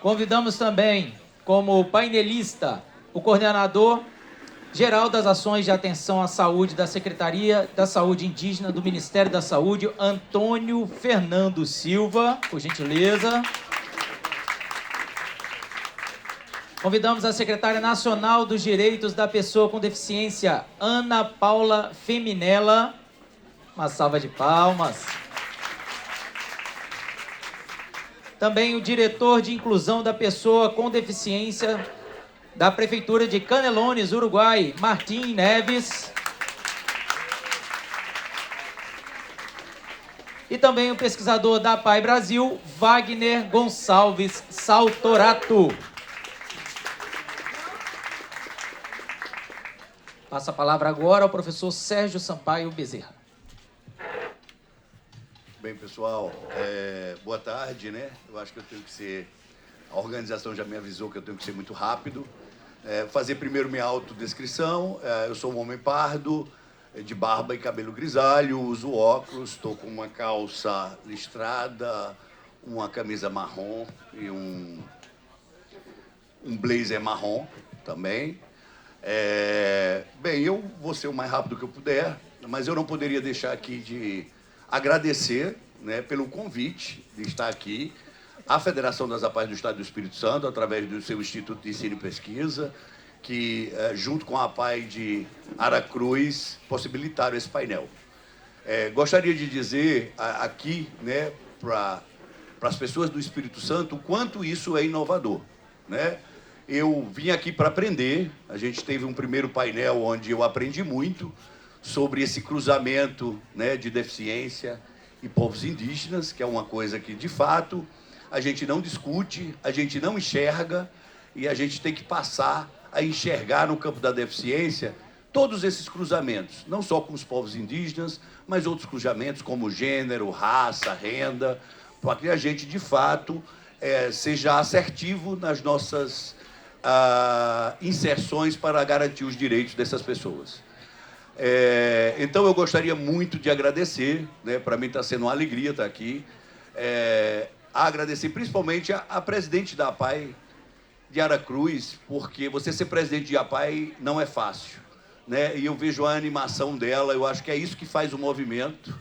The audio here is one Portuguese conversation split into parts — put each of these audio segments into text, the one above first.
Convidamos também, como painelista, o coordenador geral das ações de atenção à saúde da Secretaria da Saúde Indígena do Ministério da Saúde, Antônio Fernando Silva, por gentileza. Convidamos a secretária nacional dos Direitos da Pessoa com Deficiência, Ana Paula Feminella. Uma salva de palmas. Também o diretor de Inclusão da Pessoa com Deficiência da Prefeitura de Canelones, Uruguai, Martim Neves. E também o pesquisador da PAI Brasil, Wagner Gonçalves Saltorato. Passa a palavra agora ao professor Sérgio Sampaio Bezerra. Bem, pessoal, boa tarde, né? Eu acho que eu tenho que ser... A organização já me avisou que eu tenho que ser muito rápido. Fazer primeiro minha autodescrição. Eu sou um homem pardo, de barba e cabelo grisalho, uso óculos, estou com uma calça listrada, uma camisa marrom e um blazer marrom também. Bem, eu vou ser o mais rápido que eu puder, mas eu não poderia deixar aqui de agradecer, né, pelo convite de estar aqui à Federação das APAES do Estado do Espírito Santo, através do seu Instituto de Ensino e Pesquisa, que, junto com a APAE de Aracruz, possibilitaram esse painel. Gostaria de dizer aqui, né, para as pessoas do Espírito Santo, o quanto isso é inovador, né? Eu vim aqui para aprender. A gente teve um primeiro painel onde eu aprendi muito sobre esse cruzamento, né, de deficiência e povos indígenas, que é uma coisa que, de fato, a gente não discute, a gente não enxerga, e a gente tem que passar a enxergar no campo da deficiência todos esses cruzamentos, não só com os povos indígenas, mas outros cruzamentos como gênero, raça, renda, para que a gente, de fato, seja assertivo nas nossas inserções para garantir os direitos dessas pessoas. Então, eu gostaria muito de agradecer, né, para mim está sendo uma alegria estar aqui, agradecer principalmente a presidente da APAE de Aracruz, porque você ser presidente de APAE não é fácil, né? E eu vejo a animação dela, eu acho que é isso que faz o movimento,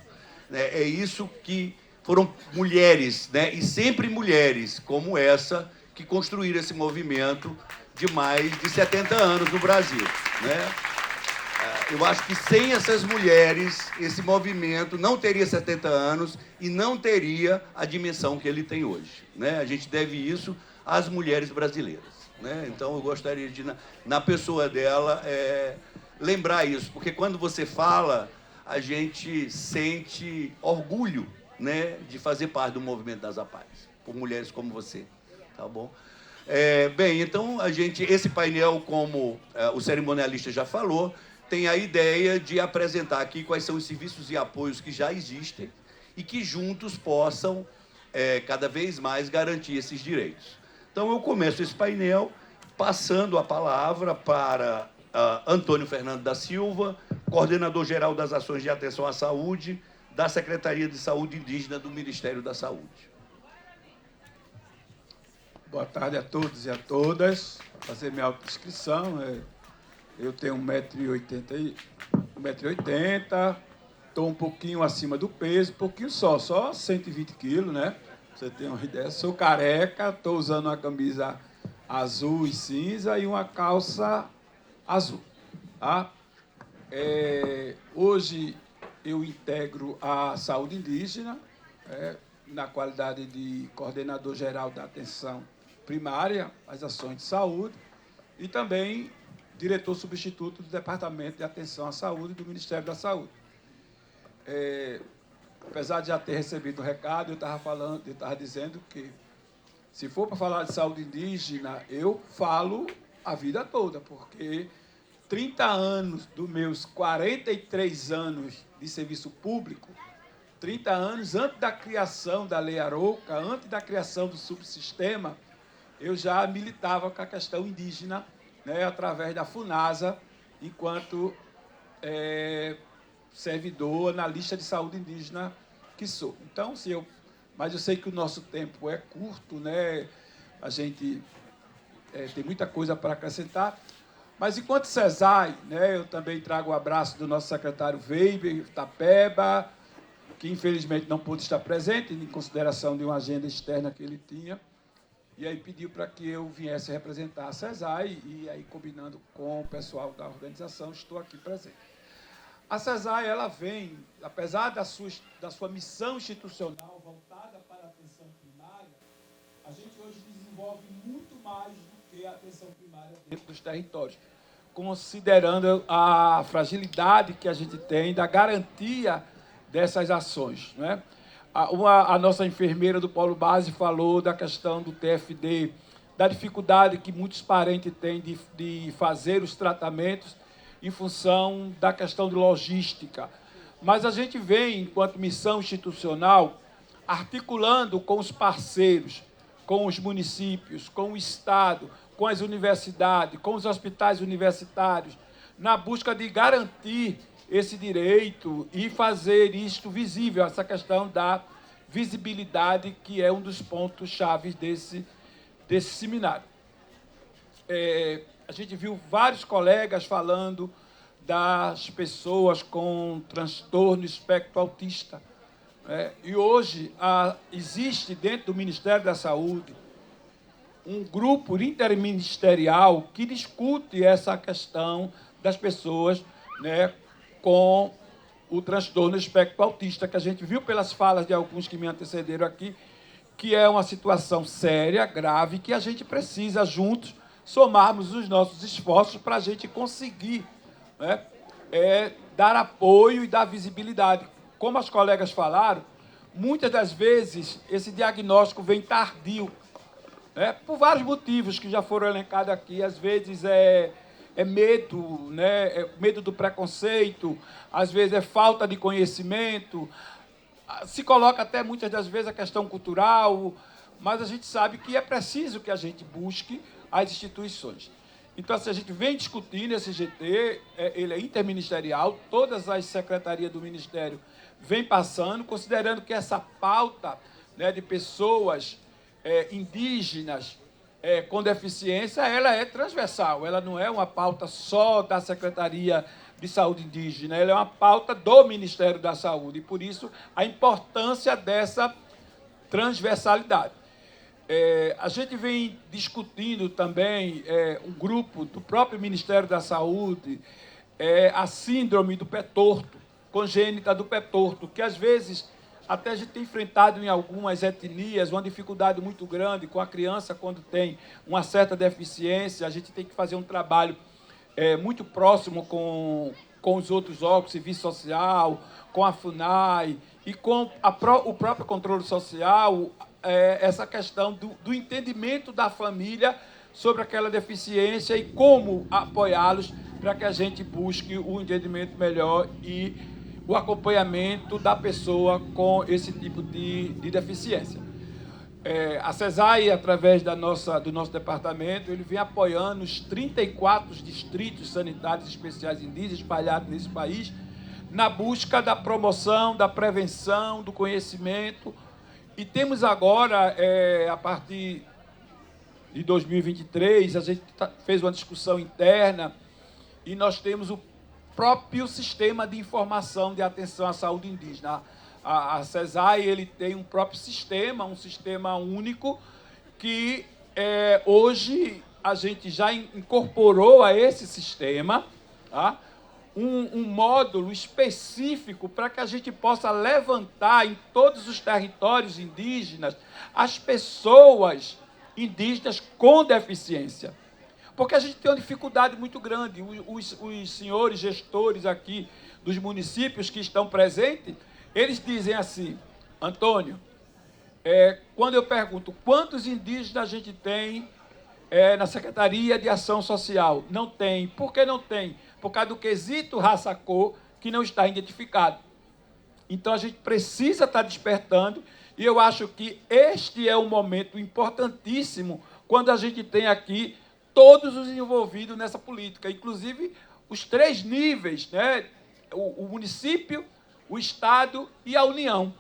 né? É isso que foram mulheres, né, e sempre mulheres como essa, que construíram esse movimento de mais de 70 anos no Brasil, né? Eu acho que sem essas mulheres, esse movimento não teria 70 anos e não teria a dimensão que ele tem hoje, né? A gente deve isso às mulheres brasileiras, né? Então, eu gostaria de, na pessoa dela, lembrar isso, porque quando você fala, a gente sente orgulho, né, de fazer parte do movimento das APAES, por mulheres como você, tá bom? Bem, então, esse painel, como o cerimonialista já falou, tem a ideia de apresentar aqui quais são os serviços e apoios que já existem e que juntos possam, cada vez mais, garantir esses direitos. Então, eu começo esse painel passando a palavra para Antônio Fernando da Silva, coordenador-geral das Ações de Atenção à Saúde, da Secretaria de Saúde Indígena do Ministério da Saúde. Boa tarde a todos e a todas. Vou fazer minha autodescrição. Eu tenho 1,80 m, estou um pouquinho acima do peso, pouquinho só 120 quilos, né? Você tem uma ideia. Sou careca, estou usando uma camisa azul e cinza e uma calça azul, tá? Hoje eu integro a saúde indígena, na qualidade de coordenador-geral da atenção primária, às ações de saúde, e também diretor substituto do Departamento de Atenção à Saúde do Ministério da Saúde. Apesar de já ter recebido o recado, eu estava dizendo que, se for para falar de saúde indígena, eu falo a vida toda, porque 30 anos dos meus 43 anos de serviço público, 30 anos antes da criação da Lei Arouca, antes da criação do subsistema, eu já militava com a questão indígena, né, através da FUNASA, enquanto servidor na lista de saúde indígena que sou. Então, mas eu sei que o nosso tempo é curto, né? a gente tem muita coisa para acrescentar. Mas, enquanto CESAI, né, eu também trago o abraço do nosso secretário Weber Tapeba, que infelizmente não pôde estar presente, em consideração de uma agenda externa que ele tinha, e aí pediu para que eu viesse representar a CESAI, e aí, combinando com o pessoal da organização, estou aqui presente. A CESAI, ela vem, apesar da sua missão institucional voltada para a atenção primária, a gente hoje desenvolve muito mais do que a atenção primária dentro dos territórios, considerando a fragilidade que a gente tem da garantia dessas ações, né? A nossa enfermeira do Polo Base falou da questão do TFD, da dificuldade que muitos parentes têm de fazer os tratamentos em função da questão de logística. Mas a gente vem, enquanto missão institucional, articulando com os parceiros, com os municípios, com o Estado, com as universidades, com os hospitais universitários, na busca de garantir esse direito e fazer isto visível, essa questão da visibilidade, que é um dos pontos chaves desse seminário. A gente viu vários colegas falando das pessoas com transtorno espectro autista. E hoje existe dentro do Ministério da Saúde um grupo interministerial que discute essa questão das pessoas, né, com o transtorno espectro autista, que a gente viu pelas falas de alguns que me antecederam aqui, que é uma situação séria, grave, que a gente precisa, juntos, somarmos os nossos esforços para a gente conseguir, né, dar apoio e dar visibilidade. Como as colegas falaram, muitas das vezes esse diagnóstico vem tardio, né, por vários motivos que já foram elencados aqui. Às vezes é medo, né, medo do preconceito, às vezes é falta de conhecimento, se coloca até muitas das vezes a questão cultural, mas a gente sabe que é preciso que a gente busque as instituições. Então, se a gente vem discutindo esse GT, ele é interministerial, todas as secretarias do Ministério vêm passando, considerando que essa pauta, né, de pessoas indígenas com deficiência, ela é transversal, ela não é uma pauta só da Secretaria de Saúde Indígena, ela é uma pauta do Ministério da Saúde, e por isso a importância dessa transversalidade. A gente vem discutindo também, um grupo do próprio Ministério da Saúde, a síndrome do pé torto, congênita do pé torto, que às vezes até a gente tem enfrentado em algumas etnias uma dificuldade muito grande com a criança quando tem uma certa deficiência. A gente tem que fazer um trabalho muito próximo com os outros órgãos, Serviço Social, com a FUNAI e com o próprio controle social, essa questão do entendimento da família sobre aquela deficiência e como apoiá-los para que a gente busque o entendimento melhor e o acompanhamento da pessoa com esse tipo de deficiência. A CESAI, através do nosso departamento, ele vem apoiando os 34 distritos sanitários especiais indígenas espalhados nesse país, na busca da promoção, da prevenção, do conhecimento. E temos agora, a partir de 2023, a gente fez uma discussão interna e nós temos o próprio sistema de informação de atenção à saúde indígena. A CESAI, ele tem um próprio sistema, um sistema único, que hoje a gente já incorporou a esse sistema, tá, um módulo específico para que a gente possa levantar em todos os territórios indígenas as pessoas indígenas com deficiência. Porque a gente tem uma dificuldade muito grande. Os senhores gestores aqui dos municípios que estão presentes, eles dizem assim: Antônio, quando eu pergunto quantos indígenas a gente tem na Secretaria de Ação Social, não tem. Por que não tem? Por causa do quesito raça-cor que não está identificado. Então a gente precisa estar despertando, e eu acho que este é um momento importantíssimo quando a gente tem aqui todos os envolvidos nessa política, inclusive os 3 níveis, né? O município, o Estado e a União,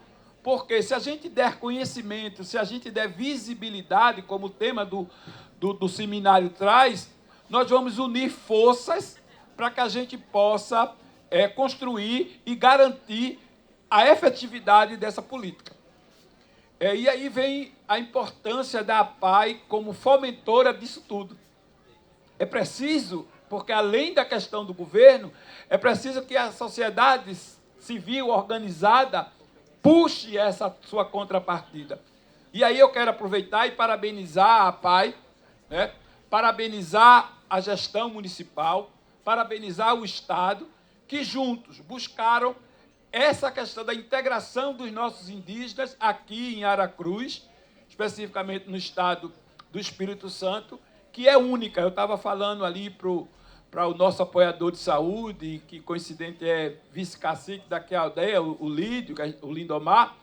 Porque se a gente der conhecimento, se a gente der visibilidade, como o tema do seminário traz, nós vamos unir forças para que a gente possa construir e garantir a efetividade dessa política. E aí vem a importância da APAI como fomentora disso tudo. É preciso, porque além da questão do governo, é preciso que a sociedade civil organizada puxe essa sua contrapartida. E aí eu quero aproveitar e parabenizar a APAI, né? Parabenizar a gestão municipal, parabenizar o Estado, que juntos buscaram essa questão da integração dos nossos indígenas aqui em Aracruz, especificamente no estado do Espírito Santo, que é única. Eu estava falando ali para o nosso apoiador de saúde, que coincidente é vice-cacique daquela aldeia, o Lídio, o Lindomar,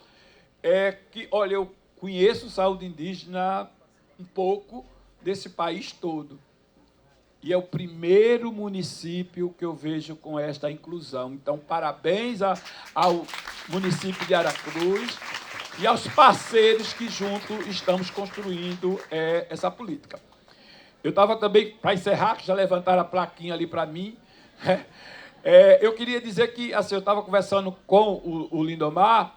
que, olha, eu conheço saúde indígena um pouco desse país todo. E é o primeiro município que eu vejo com esta inclusão. Então, parabéns ao município de Aracruz e aos parceiros que juntos estamos construindo essa política. Eu estava também, para encerrar, que já levantaram a plaquinha ali para mim, eu queria dizer que assim, eu estava conversando com o Lindomar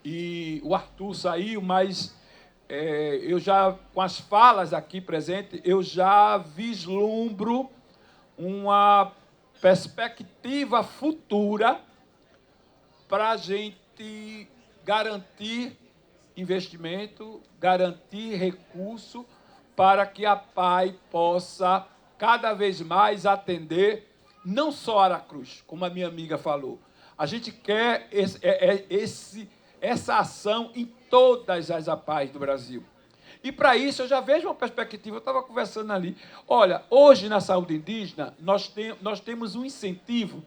e o Arthur saiu, mas eu já, com as falas aqui presentes, eu já vislumbro uma perspectiva futura para a gente garantir investimento, garantir recurso para que a APAI possa cada vez mais atender não só Aracruz, como a minha amiga falou. A gente quer essa ação em todas as APAIs do Brasil. E, para isso, eu já vejo uma perspectiva, eu estava conversando ali. Olha, hoje, na saúde indígena, nós temos um incentivo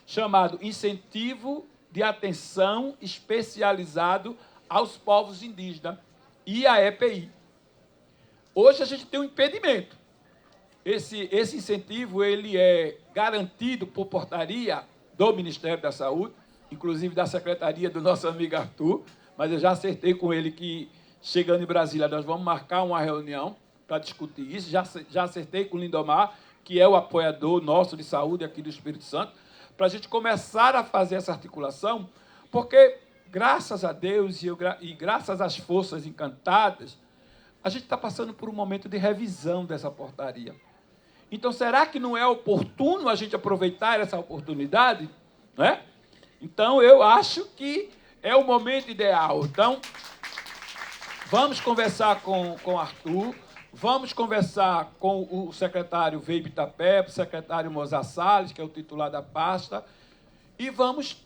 chamado Incentivo de Atenção Especializado aos Povos Indígenas, e a EPI. Hoje, a gente tem um impedimento. Esse incentivo ele é garantido por portaria do Ministério da Saúde, inclusive da secretaria do nosso amigo Arthur, mas eu já acertei com ele que, chegando em Brasília, nós vamos marcar uma reunião para discutir isso. Já acertei com o Lindomar, que é o apoiador nosso de saúde aqui do Espírito Santo, para a gente começar a fazer essa articulação, porque, graças a Deus e graças às forças encantadas, a gente está passando por um momento de revisão dessa portaria. Então, será que não é oportuno a gente aproveitar essa oportunidade? Né? Então, eu acho que é o momento ideal. Então, vamos conversar com o Arthur, vamos conversar com o secretário Veibe Itapé, o secretário Mozart Salles, que é o titular da pasta, e vamos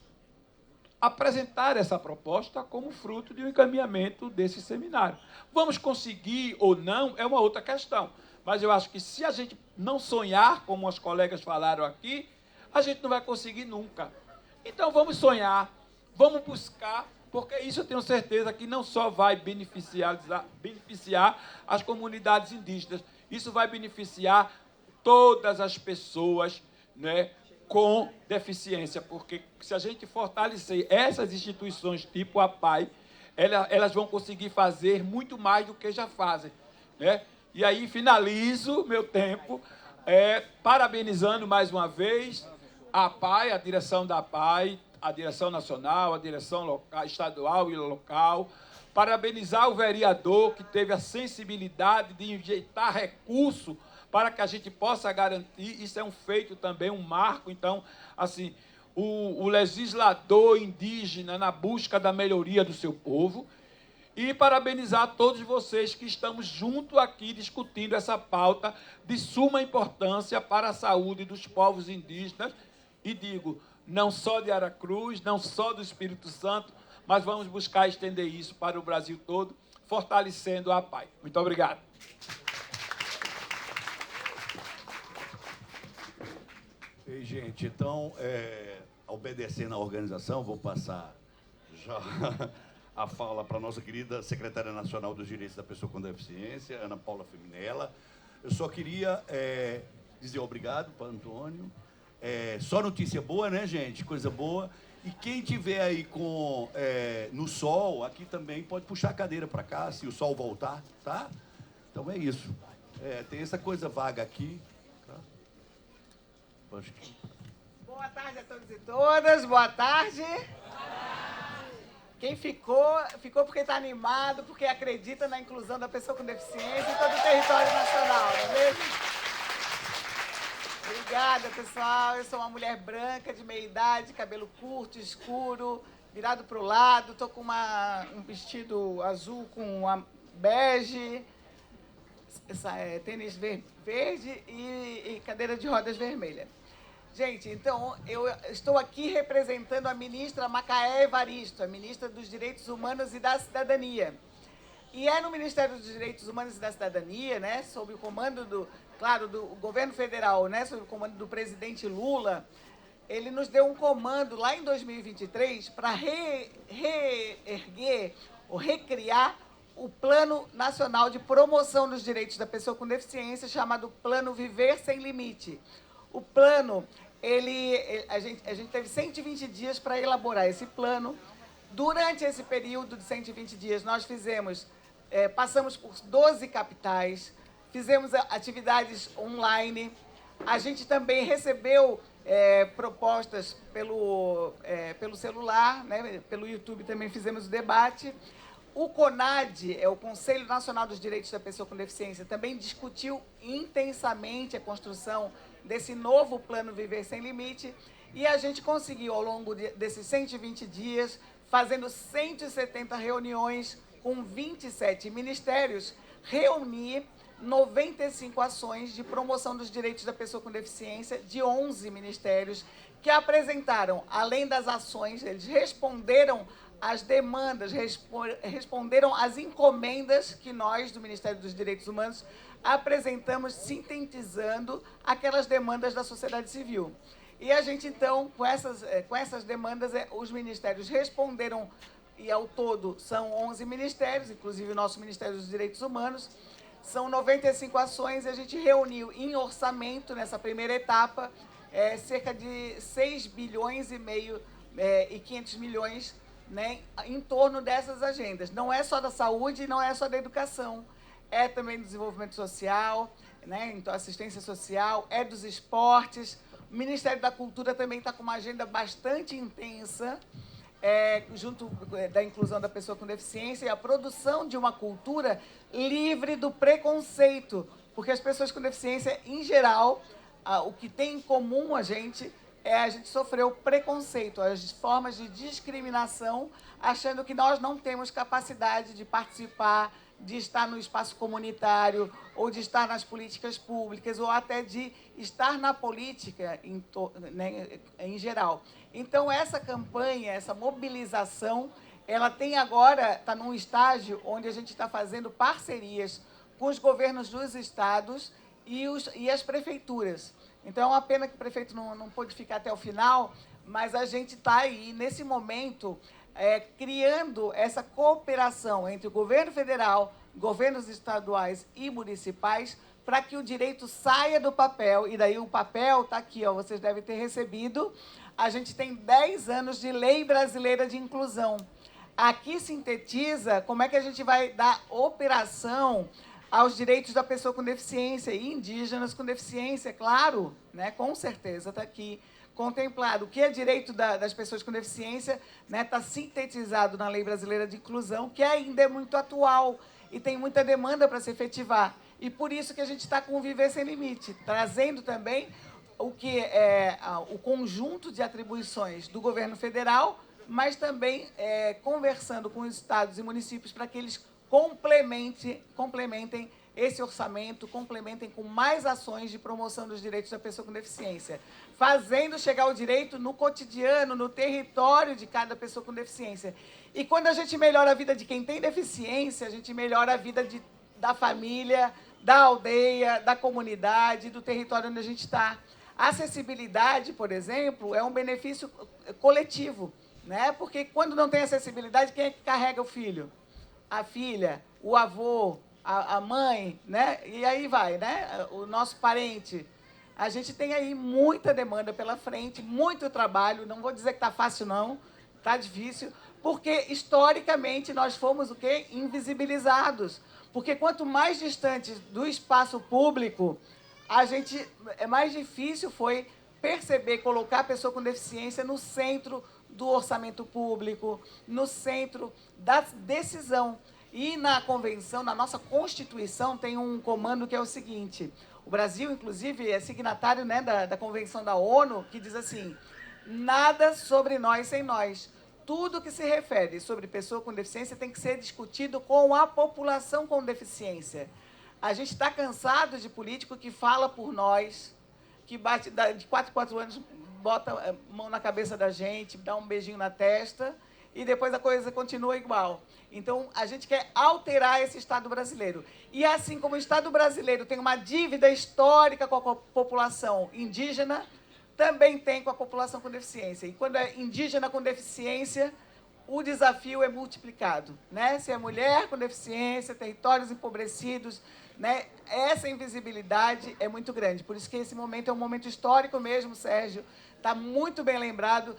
apresentar essa proposta como fruto de um encaminhamento desse seminário. Vamos conseguir ou não é uma outra questão, mas eu acho que se a gente não sonhar, como as colegas falaram aqui, a gente não vai conseguir nunca. Então, vamos sonhar, vamos buscar, porque isso eu tenho certeza que não só vai beneficiar as comunidades indígenas, isso vai beneficiar todas as pessoas, né, com deficiência, porque se a gente fortalecer essas instituições tipo a APAI, elas vão conseguir fazer muito mais do que já fazem. Né? E aí finalizo meu tempo parabenizando mais uma vez a APAI, a direção da APAI, a direção nacional, a direção local, estadual e local, parabenizar o vereador que teve a sensibilidade de injetar recurso para que a gente possa garantir, isso é um feito também, um marco. Então, assim, o legislador indígena na busca da melhoria do seu povo, e parabenizar todos vocês que estamos juntos aqui discutindo essa pauta de suma importância para a saúde dos povos indígenas, e digo, não só de Aracruz, não só do Espírito Santo, mas vamos buscar estender isso para o Brasil todo, fortalecendo a APAI. Muito obrigado. Ei, gente, então, obedecendo à organização, vou passar já a fala para a nossa querida secretária nacional dos Direitos da Pessoa com Deficiência, Ana Paula Feminella. Eu só queria dizer obrigado para Antônio. Só notícia boa, né, gente? Coisa boa. E quem tiver aí no sol, aqui também pode puxar a cadeira para cá, se o sol voltar, tá? Então é isso. Tem essa coisa vaga aqui. Tá? Boa tarde a todos e todas. Boa tarde. Quem ficou porque está animado, porque acredita na inclusão da pessoa com deficiência em todo o território nacional, não é mesmo? Obrigada, pessoal. Eu sou uma mulher branca, de meia idade, cabelo curto, escuro, virado para o lado. Estou com um vestido azul com uma bege, tênis verde e cadeira de rodas vermelha. Gente, então, eu estou aqui representando a ministra Macaé Evaristo, a ministra dos Direitos Humanos e da Cidadania. E no Ministério dos Direitos Humanos e da Cidadania, né, sob o comando do governo federal, né, sob o comando do presidente Lula, ele nos deu um comando lá em 2023 para reerguer ou recriar o Plano Nacional de Promoção dos Direitos da Pessoa com Deficiência, chamado Plano Viver Sem Limite. O plano, a gente teve 120 dias para elaborar esse plano. Durante esse período de 120 dias, nós passamos por 12 capitais, fizemos atividades online. A gente também recebeu propostas pelo celular, né? Pelo YouTube também fizemos o debate. O CONAD, o Conselho Nacional dos Direitos da Pessoa com Deficiência, também discutiu intensamente a construção desse novo Plano Viver Sem Limite, e a gente conseguiu, ao longo desses 120 dias, fazendo 170 reuniões com 27 ministérios, reunir 95 ações de promoção dos direitos da pessoa com deficiência de 11 ministérios, que apresentaram, além das ações, eles responderam às demandas, responderam às encomendas que nós, do Ministério dos Direitos Humanos, apresentamos, sintetizando aquelas demandas da sociedade civil. E a gente, então, com essas demandas, os ministérios responderam, e ao todo são 11 ministérios, inclusive o nosso Ministério dos Direitos Humanos. São 95 ações, e a gente reuniu em orçamento, nessa primeira etapa, cerca de 6 bilhões e meio e 500 milhões, né, em torno dessas agendas. Não é só da saúde, não é só da educação, é também do desenvolvimento social, né, então assistência social, é dos esportes. O Ministério da Cultura também está com uma agenda bastante intensa, junto da inclusão da pessoa com deficiência e a produção de uma cultura livre do preconceito, porque as pessoas com deficiência, em geral, o que tem em comum a gente sofreu preconceito, as formas de discriminação, achando que nós não temos capacidade de participar, de estar no espaço comunitário, ou de estar nas políticas públicas, ou até de estar na política em geral. Então, essa campanha, essa mobilização, ela tem agora, está num estágio onde a gente está fazendo parcerias com os governos dos estados e as prefeituras. Então, é uma pena que o prefeito não pôde ficar até o final, mas a gente está aí, nesse momento, criando essa cooperação entre o governo federal, governos estaduais e municipais, para que o direito saia do papel, e daí o papel está aqui, vocês devem ter recebido. A gente tem 10 anos de Lei Brasileira de Inclusão. Aqui sintetiza como é que a gente vai dar operação aos direitos da pessoa com deficiência e indígenas com deficiência, claro, né, com certeza está aqui contemplado. O que é direito das pessoas com deficiência, né, está sintetizado na Lei Brasileira de Inclusão, que ainda é muito atual e tem muita demanda para se efetivar. E por isso que a gente está com o Viver Sem Limite, trazendo também o que o conjunto de atribuições do governo federal, mas também conversando com os estados e municípios para que eles complementem esse orçamento, complementem com mais ações de promoção dos direitos da pessoa com deficiência, fazendo chegar o direito no cotidiano, no território de cada pessoa com deficiência. E quando a gente melhora a vida de quem tem deficiência, a gente melhora a vida da família, da aldeia, da comunidade, do território onde a gente está. A acessibilidade, por exemplo, é um benefício coletivo, né? Porque quando não tem acessibilidade, quem é que carrega o filho? A filha, o avô, a mãe, né? E aí vai, né? O nosso parente. A gente tem aí muita demanda pela frente, muito trabalho, não vou dizer que está fácil não, está difícil, porque historicamente nós fomos o quê? Invisibilizados. Porque quanto mais distante do espaço público, mais difícil foi perceber, colocar a pessoa com deficiência no centro do orçamento público, no centro da decisão. E na convenção, na nossa Constituição, tem um comando que é o seguinte: o Brasil, inclusive, é signatário, né, da Convenção da ONU, que diz assim: nada sobre nós sem nós. Tudo que se refere sobre pessoa com deficiência tem que ser discutido com a população com deficiência. A gente está cansado de político que fala por nós, que bate de 4 em 4 anos, bota a mão na cabeça da gente, dá um beijinho na testa, e depois a coisa continua igual. Então, a gente quer alterar esse Estado brasileiro. E assim como o Estado brasileiro tem uma dívida histórica com a população indígena, também tem com a população com deficiência. E quando é indígena com deficiência, o desafio é multiplicado, né? Se é mulher com deficiência, territórios empobrecidos, né? Essa invisibilidade é muito grande. Por isso que esse momento é um momento histórico mesmo, Sérgio. Está muito bem lembrado.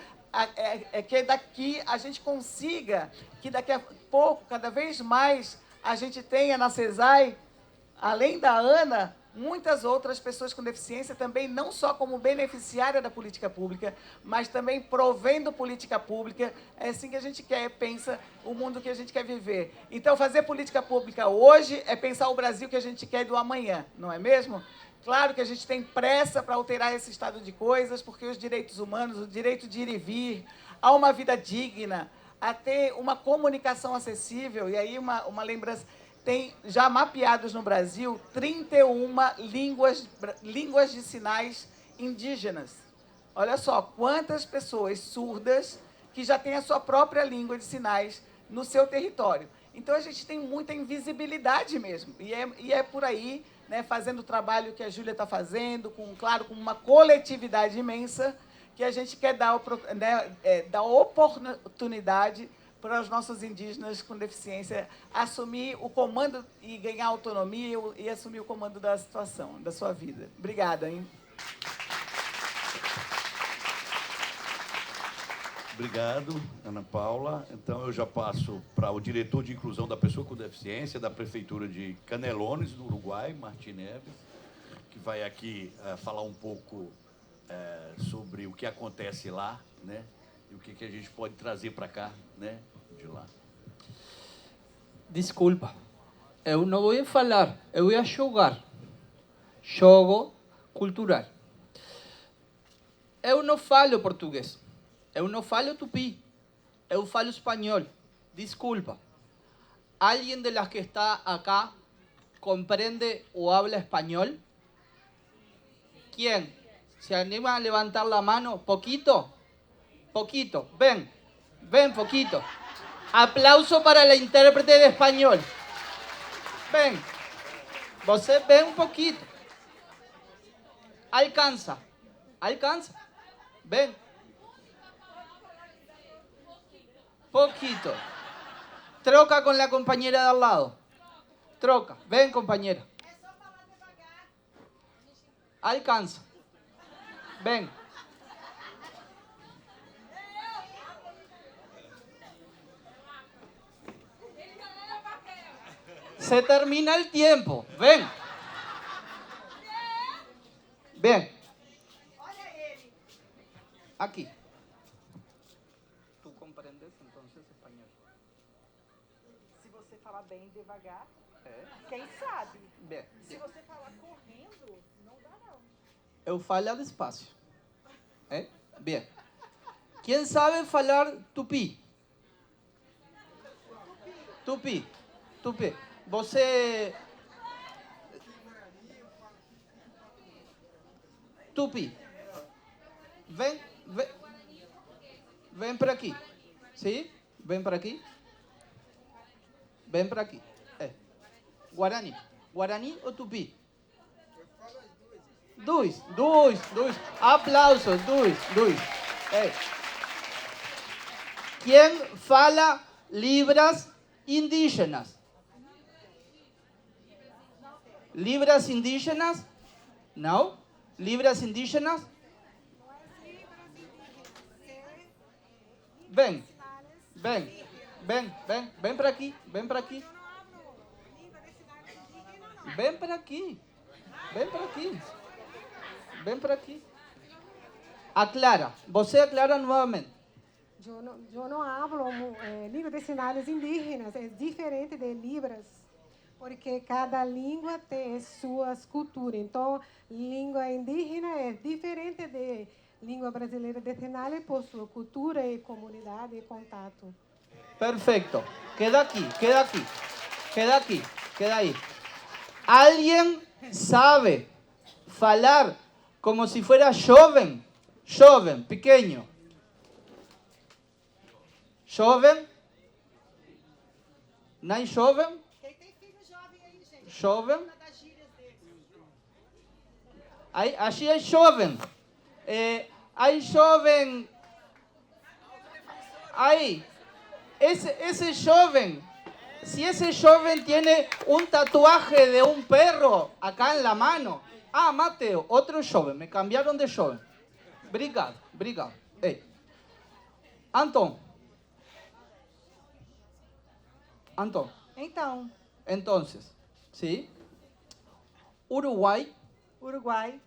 Que daqui a gente consiga, que daqui a pouco, cada vez mais, a gente tenha na CESAI, além da Ana, muitas outras pessoas com deficiência também, não só como beneficiária da política pública, mas também provendo política pública. É assim que a gente pensa o mundo que a gente quer viver. Então, fazer política pública hoje é pensar o Brasil que a gente quer do amanhã, não é mesmo? Claro que a gente tem pressa para alterar esse estado de coisas, porque os direitos humanos, o direito de ir e vir, a uma vida digna, a ter uma comunicação acessível, e aí uma lembrança... Tem já mapeados no Brasil 31 línguas de sinais indígenas. Olha só, quantas pessoas surdas que já têm a sua própria língua de sinais no seu território. Então, a gente tem muita invisibilidade mesmo. E é por aí, né, fazendo o trabalho que a Júlia está fazendo, com uma coletividade imensa, que a gente quer dar oportunidade para os nossos indígenas com deficiência assumir o comando e ganhar autonomia e assumir o comando da situação, da sua vida. Obrigada, hein? Obrigado, Ana Paula. Então, eu já passo para o diretor de inclusão da pessoa com deficiência da Prefeitura de Canelones, no Uruguai, Martim Neves, que vai aqui falar um pouco sobre o que acontece lá, né? E o que a gente pode trazer para cá, né, de lá. Desculpa, eu não vou falar, eu vou jogar. Jogo cultural. Eu não falo português, eu não falo tupi, eu falo espanhol. Desculpa. ¿Alguien de las que está acá comprende o habla español? ¿Quién? ¿Se anima a levantar la mano? ¿Poquito? Poquito. Ven, poquito. Aplauso para la intérprete de español. Ven. Você ven un poquito. Alcanza. Ven. Poquito. Troca con la compañera de al lado. Troca. Ven, compañera. Alcanza. Ven. Se termina el tiempo. Ven. Ven. Aquí. ¿Tú comprendes entonces español? Se você falar bem devagar, quem sabe? Bem. Se você falar correndo, não dá não. Eu falo despacio. Bien. ¿Quién sabe falar tupi? Tupi. Você... Tupi. Vem para aqui. Sim? Vem para aqui. Vem para aqui. Guarani. Guarani ou tupi? Dois. Aplausos, dois. Quem fala libras indígenas? Libras indígenas? Não? Libras indígenas. Ven, ven para aquí, ven para aquí. Ven para aquí, ven para aquí. Aclara, você aclara nuevamente. Eu não hablo língua de sinais indígenas, é diferente de Libras, porque cada língua tem suas culturas. Então, língua indígena é diferente de língua brasileira de sinais por sua cultura e comunidade e contato. Perfecto. Queda aquí, queda aquí, queda aquí, queda ahí. ¿Alguien sabe falar como si fuera joven? Joven, pequeño. Joven? Não é jovem? Quem tem filho jovem aí, gente? Jovem? Uma das gírias dele. Aí é jovem. Aí jovem. Aí. Ese joven. Si ese joven tiene un tatuaje de un perro acá en la mano. Ah, Mateo, otro joven. Me cambiaron de joven. Obrigado, obrigado. Ei. Anton. Então, Entonces, ¿sí? Uruguay Uruguai,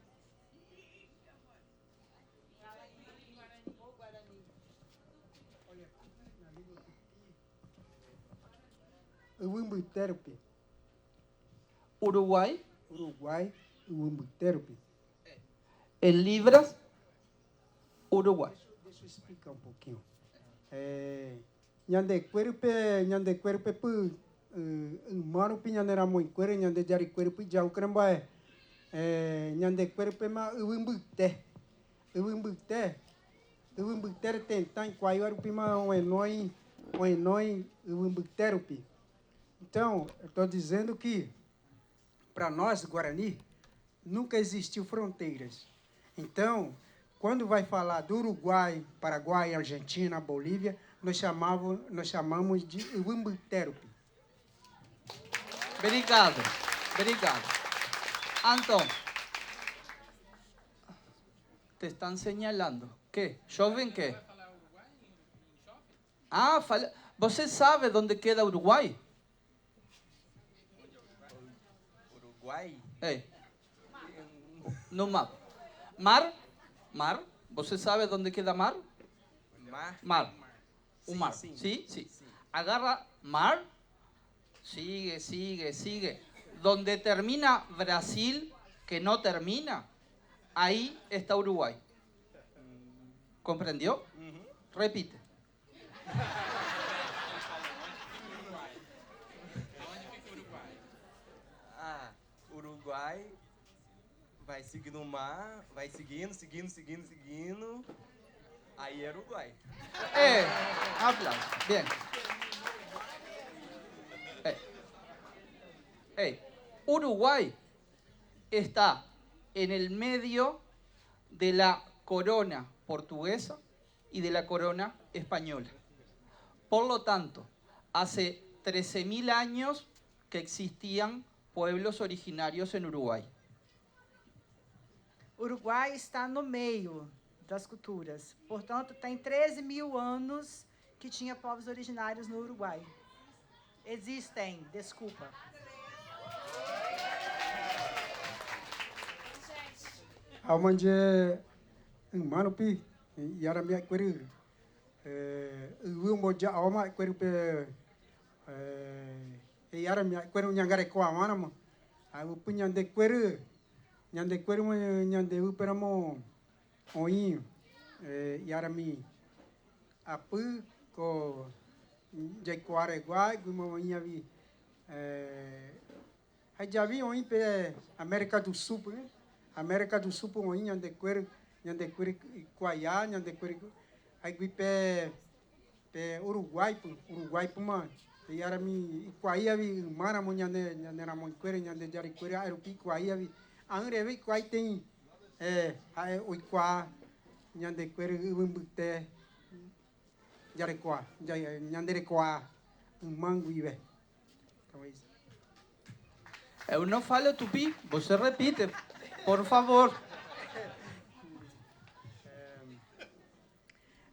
Uwimbuiterupi. Uruguay Uruguai, Uwimbuiterupi. en libras, Uruguay. Deixa eu explicar um pouquinho. Nhandequerupe pu marupi nhanera moinquere, nhande jariquerupe jaucrambaé. Nhandequerupe ma uwimbuite. Uwimbuite tentar em quaiuarupi ma um enoi uwimbuiterupi. Então, eu estou dizendo que, para nós, Guarani, nunca existiu fronteiras. Então, quando vai falar do Uruguai, Paraguai, Argentina, Bolívia, nós chamamos de Uwimbuiterupi. Obrigado, obrigado. Anton, te están señalando. ¿Qué? ¿Joven qué? Ah, ¿você sabe dónde queda Uruguay? Uruguai? No mapa. Mar. ¿Você sabe dónde queda mar? Mar. Un mar. Sí. Agarra mar. Sigue. Donde termina Brasil, que no termina, ahí está Uruguay. ¿Comprendió? Repite. Uruguai vai seguindo o mar, vai seguindo. Aí é Uruguai. Aplausos. Bien. Uruguay está en el medio de la corona portuguesa y de la corona española. Por lo tanto, hace 13.000 años que existían pueblos originarios en Uruguay. Uruguai está no meio das culturas. Portanto, tem 13.000 anos que tinha povos originários no Uruguai. Existem, desculpa. Aonde manupi yaramia queru uwimoja alma queru pe yaramia queru nyangare ko amanama awu punyande queru nyande uperamo oi yarami apu ko jequare guai gumo inhavi já vi oi pe América do Sul, né? América do Sul, por onde ande querer Quaiá, ande querer aí pe Uruguai por uma e era mi Quaiá vi mana monha na mon querer ande jari querer aí pi Quaiá vi angre vi Quai tem aí o Qua ande querer umbute jari Qua ande Qua manguive então isso. Eu não falo tupi, você repite, por favor.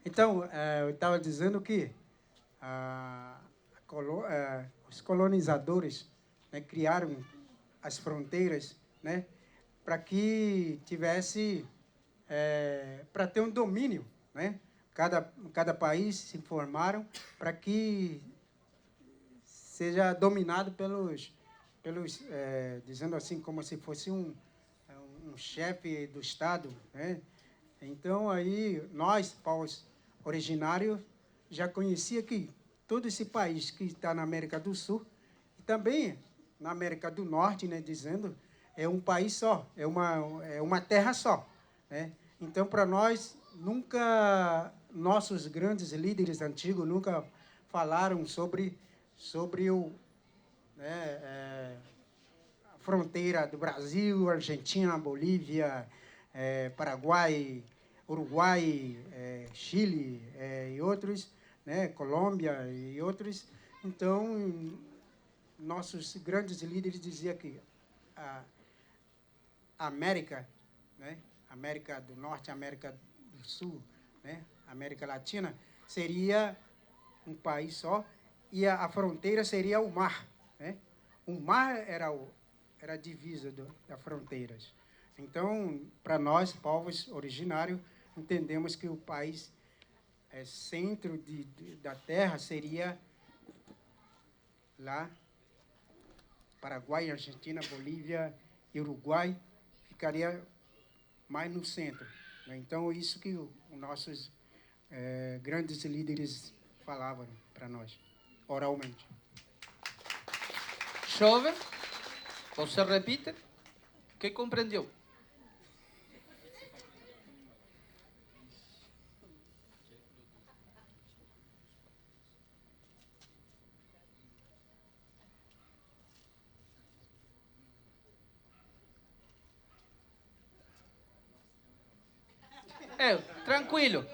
Então, eu estava dizendo que os colonizadores, né, criaram as fronteiras, né, para que tivesse, para ter um domínio, né? Cada país se formaram para que seja dominado pelos dizendo assim, como se fosse um chefe do Estado, né? Então, aí, nós, povos originários, já conhecia que todo esse país que está na América do Sul, e também na América do Norte, né, dizendo, é um país só, é uma terra só, né? Então, para nós, nossos grandes líderes antigos nunca falaram sobre a fronteira do Brasil, Argentina, Bolívia, Paraguai, Uruguai, Chile e outros, né, Colômbia e outros. Então, nossos grandes líderes diziam que a América, né, América do Norte, América do Sul, né, América Latina, seria um país só e a fronteira seria o mar, né? O mar era a divisa das fronteiras. Então, para nós, povos originários, entendemos que o país centro da terra seria lá, Paraguai, Argentina, Bolívia e Uruguai, ficaria mais no centro, né? Então, isso que os nossos grandes líderes falavam para nós, oralmente. Jovem, você repite? ¿Qué comprendió? Tranquilo.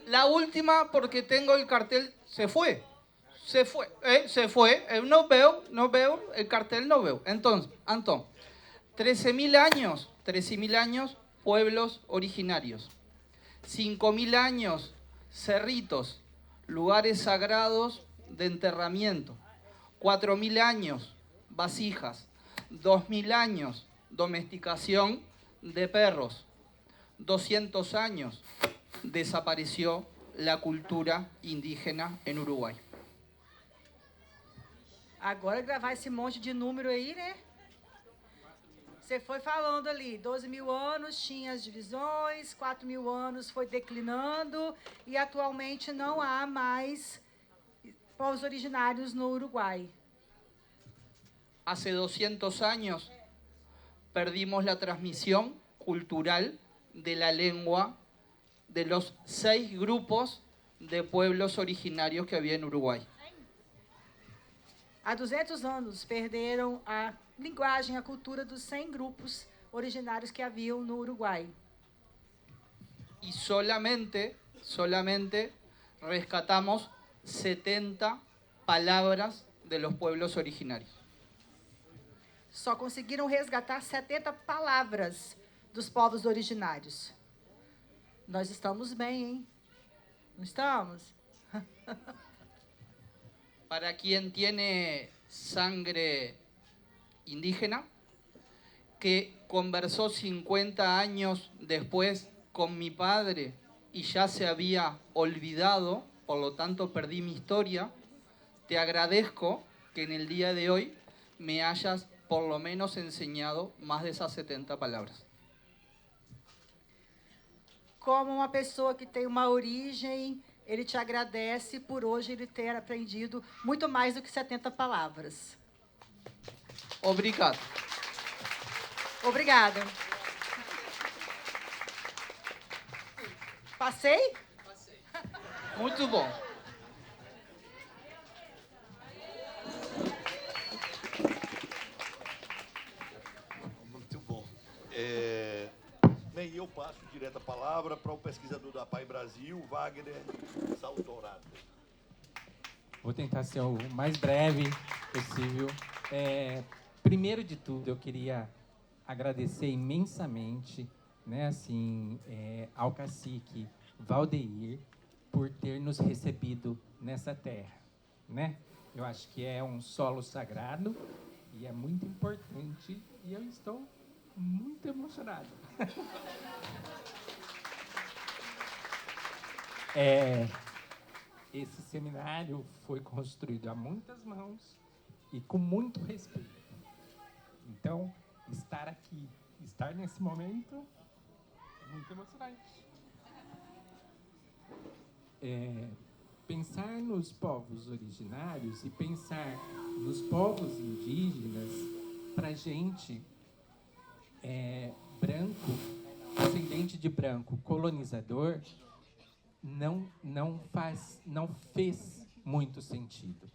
La última, porque tengo el cartel, se fue. Se fue. No veo, el cartel no veo. Entonces, Antón, 13.000 años, pueblos originarios. 5.000 años, cerritos, lugares sagrados de enterramiento. 4.000 años, vasijas. 2.000 años, domesticación de perros. 200 años, desapareció la cultura indígena en Uruguay. Agora gravar esse monte de número aí, né? Você foi falando ali, 12.000 anos tinha as divisões, 4.000 anos foi declinando e atualmente não há mais povos originários no Uruguai. Hace 200 años perdimos la transmisión cultural de la lengua de los 6 grupos de pueblos originarios que había en Uruguay. Há 200 anos perderam a linguagem, a cultura dos 100 grupos originários que haviam no Uruguai. Y solamente rescatamos 70 palabras de los pueblos originarios. Só conseguiram resgatar 70 palavras dos povos originários. Nós estamos bem, hein? Não estamos? Para quien tiene sangre indígena, que conversó 50 años después con mi padre y ya se había olvidado, por lo tanto perdí mi historia, te agradezco que en el día de hoy me hayas por lo menos enseñado más de esas 70 palabras. Como uma pessoa que tem uma origem, ele te agradece por hoje ele ter aprendido muito mais do que 70 palavras. Obrigado. Obrigada. Passei? Passei. Muito bom. Muito bom. Bem, eu passo direto a palavra para o pesquisador da APAI Brasil, Wagner Saltorado. Vou tentar ser o mais breve possível. Primeiro de tudo, eu queria agradecer imensamente, né, assim, ao cacique Valdeir por ter nos recebido nessa terra, né? Eu acho que é um solo sagrado e é muito importante e eu estou muito emocionado. Esse seminário foi construído a muitas mãos e com muito respeito. Então, estar aqui, estar nesse momento é muito emocionante. Pensar nos povos originários e pensar nos povos indígenas, para a gente, branco, descendente de branco, colonizador, não fez muito sentido,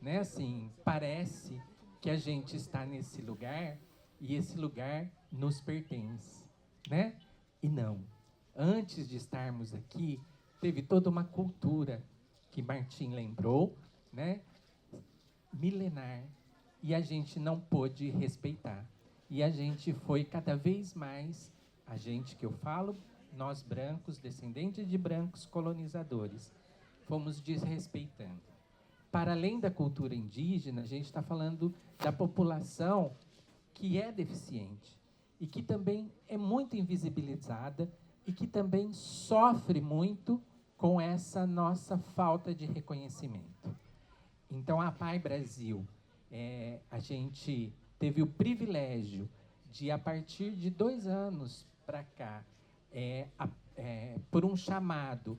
né? Assim, parece que a gente está nesse lugar e esse lugar nos pertence, né? E não. Antes de estarmos aqui, teve toda uma cultura que Martim lembrou, né? Milenar, e a gente não pôde respeitar. E a gente foi cada vez mais, a gente que eu falo, nós brancos, descendentes de brancos colonizadores, fomos desrespeitando. Para além da cultura indígena, a gente está falando da população que é deficiente e que também é muito invisibilizada e que também sofre muito com essa nossa falta de reconhecimento. Então, a APAI Brasil, a gente teve o privilégio de, a partir de 2 anos para cá, por um chamado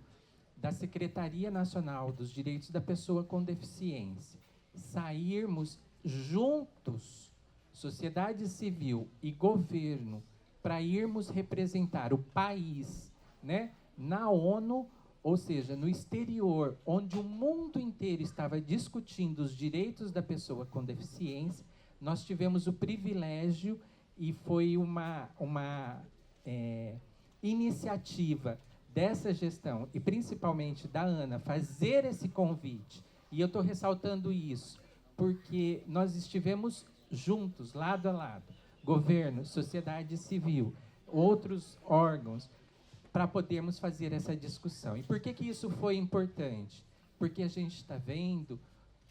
da Secretaria Nacional dos Direitos da Pessoa com Deficiência, sairmos juntos, sociedade civil e governo, para irmos representar o país, né, na ONU, ou seja, no exterior, onde o mundo inteiro estava discutindo os direitos da pessoa com deficiência. Nós tivemos o privilégio, e foi uma iniciativa dessa gestão, e principalmente da Ana, fazer esse convite. E eu estou ressaltando isso, porque nós estivemos juntos, lado a lado, governo, sociedade civil, outros órgãos, para podermos fazer essa discussão. E por que isso foi importante? Porque a gente está vendo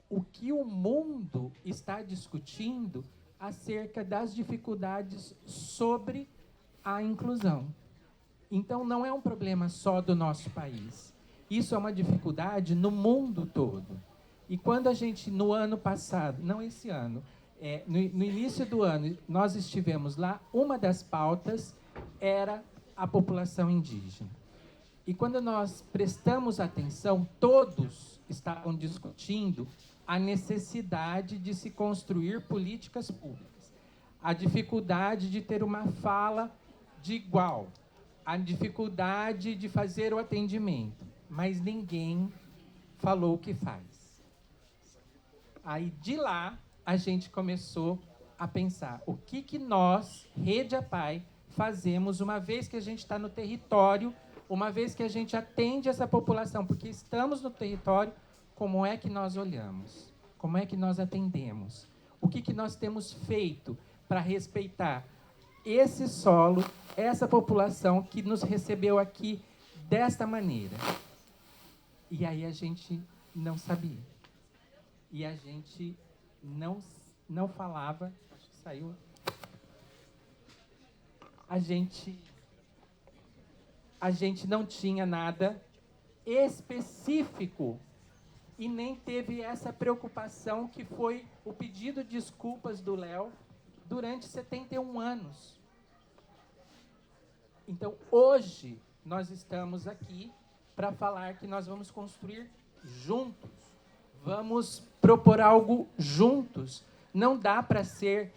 o que o mundo está discutindo acerca das dificuldades sobre a inclusão. Então, não é um problema só do nosso país. Isso é uma dificuldade no mundo todo. E quando a gente, no ano passado, não esse ano, no início do ano, nós estivemos lá, uma das pautas era a população indígena. E quando nós prestamos atenção, todos estavam discutindo a necessidade de se construir políticas públicas, a dificuldade de ter uma fala de igual, a dificuldade de fazer o atendimento, mas ninguém falou o que faz. Aí, de lá, a gente começou a pensar o que nós, Rede APAI, fazemos uma vez que a gente está no território, uma vez que a gente atende essa população, porque estamos no território, como é que nós olhamos? Como é que nós atendemos? O que nós temos feito para respeitar esse solo, essa população que nos recebeu aqui desta maneira? E aí a gente não sabia. E a gente não falava, acho que saiu. A gente não tinha nada específico e nem teve essa preocupação que foi o pedido de desculpas do Léo durante 71 anos. Então, hoje, nós estamos aqui para falar que nós vamos construir juntos, vamos propor algo juntos. Não dá para ser...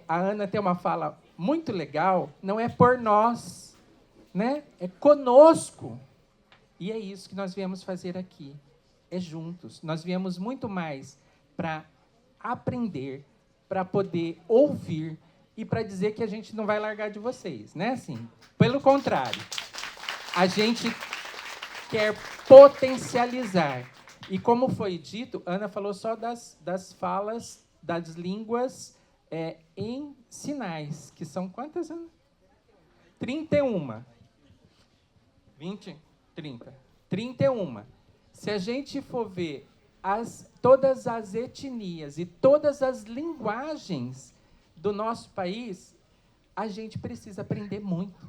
a Ana tem uma fala muito legal, não é por nós, né? É conosco. E é isso que nós viemos fazer aqui, é juntos. Nós viemos muito mais para aprender, para poder ouvir e para dizer que a gente não vai largar de vocês, né? Assim, pelo contrário, a gente quer potencializar. E como foi dito, Ana falou só das falas, das línguas em sinais, que são quantas, Ana? 31. 20? 31. Se a gente for ver todas as etnias e todas as linguagens do nosso país, a gente precisa aprender muito.